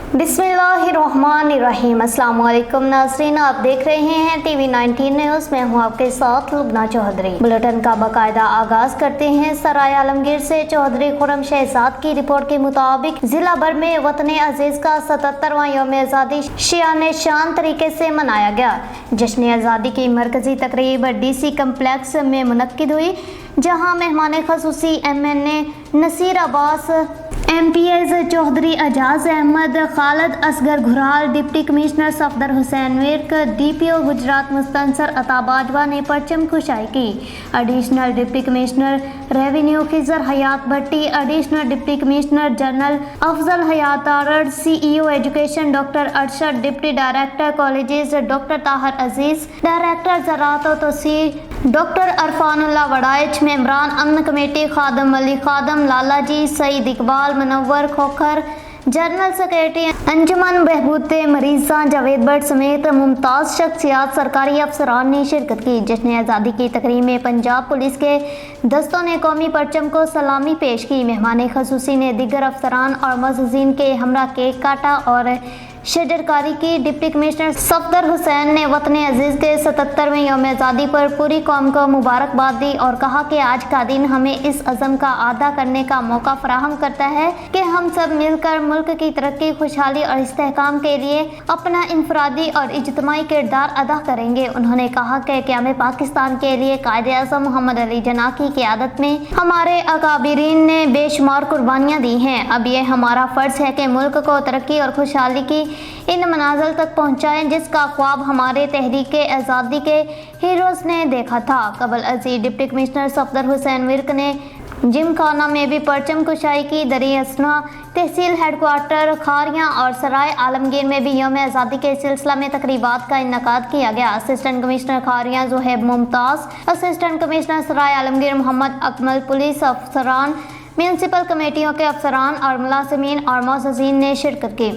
बिस्मिल्लाहिर्रहमानिर्रहीम। अस्सलाम वालेकुम नाज़रीन, आप देख रहे हैं टीवी 19 न्यूज़। मैं हूं आपके साथ लुबना चौधरी। बुलेटिन का बाकायदा आगाज करते हैं सराय आलमगीर से। चौधरी खुर्रम शहजाद की रिपोर्ट के मुताबिक जिला भर में वतन अजीज का 77वां यौम आज़ादी शान शान तरीके से मनाया गया। जश्न आज़ादी की मरकजी तकरीब DC कम्प्लेक्स में मुनक्किद हुई, जहाँ मेहमान खसूसी MNA Naseer Abbas, MPs Chaudhry Ejaz Ahmad, Khalid Asghar Ghural, deputy commissioner Safdar Hussain Virk, DPO Gujrat Mustansar Atta Bajwa ने परचम कुशाई की। Additional deputy commissioner revenue Khizar Hayat Bhatti, additional deputy commissioner general Afzal Hayat आरड़, CEO education doctor Arshad, deputy director colleges doctor Tahir Aziz, director ज़राअत व तौसीर डॉक्टर अरफानुल्लाह वड़ाइच, मेंबरान अमन कमेटी खादम अली खादम, लालाजी सईद इकबाल, मनव्वर खोखर, जनरल सेक्रेटरी अंजुमन बहबूद मरीज़ा जावेद भट्ट समेत मुमताज़ शख्सियात सरकारी अफसरान ने शिरकत की। जश्न आज़ादी की तकरीब में पंजाब पुलिस के दस्तों ने कौमी परचम को सलामी पेश की। मेहमान खसूसी ने दीगर अफसरान और मुअज़्ज़िज़ीन के हमरा केक काटा और शजरकारी की। डिप्टी कमिश्नर सफदर हुसैन ने वतन अजीज के 77वें यौम आज़ादी पर पूरी कौम को मुबारकबाद दी और कहा कि आज का दिन हमें इस अज़म का अदा करने का मौका फराहम करता है कि हम सब मिलकर मुल्क की तरक्की, खुशहाली और इस्तेहकाम के लिए अपना इनफरादी और इज्तिमाई किरदार अदा करेंगे। उन्होंने कहा कि क़याम पाकिस्तान के लिए कायदे आज़म मोहम्मद अली जिन्ना की क़यादत में हमारे अकाबिरीन ने बेशुमार कुर्बानियाँ दी हैं। अब ये हमारा फ़र्ज़ है कि मुल्क को तरक्की और खुशहाली की इन मनाज़िल तक पहुँचाएँ जिसका ख्वाब हमारे तहरीक आज़ादी के हीरोज़ ने देखा था। कबल अज़ीज़ डिप्टी कमिश्नर सफदर हुसैन विर्क ने जिमखाना में भी परचम कुशाई की। दरी असना तहसील हेडक्वार्टर खारियाँ और सराय आलमगीर में भी यौम आज़ादी के सिलसिला में तकरीबात का इन्नेकाद किया गया। Assistant commissioner Kharian Zohaib Mumtaz, assistant commissioner Sarai Alamgir Muhammad Akmal, police अफसरान, म्यूनसिपल कमेटियों के अफसरान और मुलाजिमीन और मुअज़्ज़िज़ीन ने शिरकत की।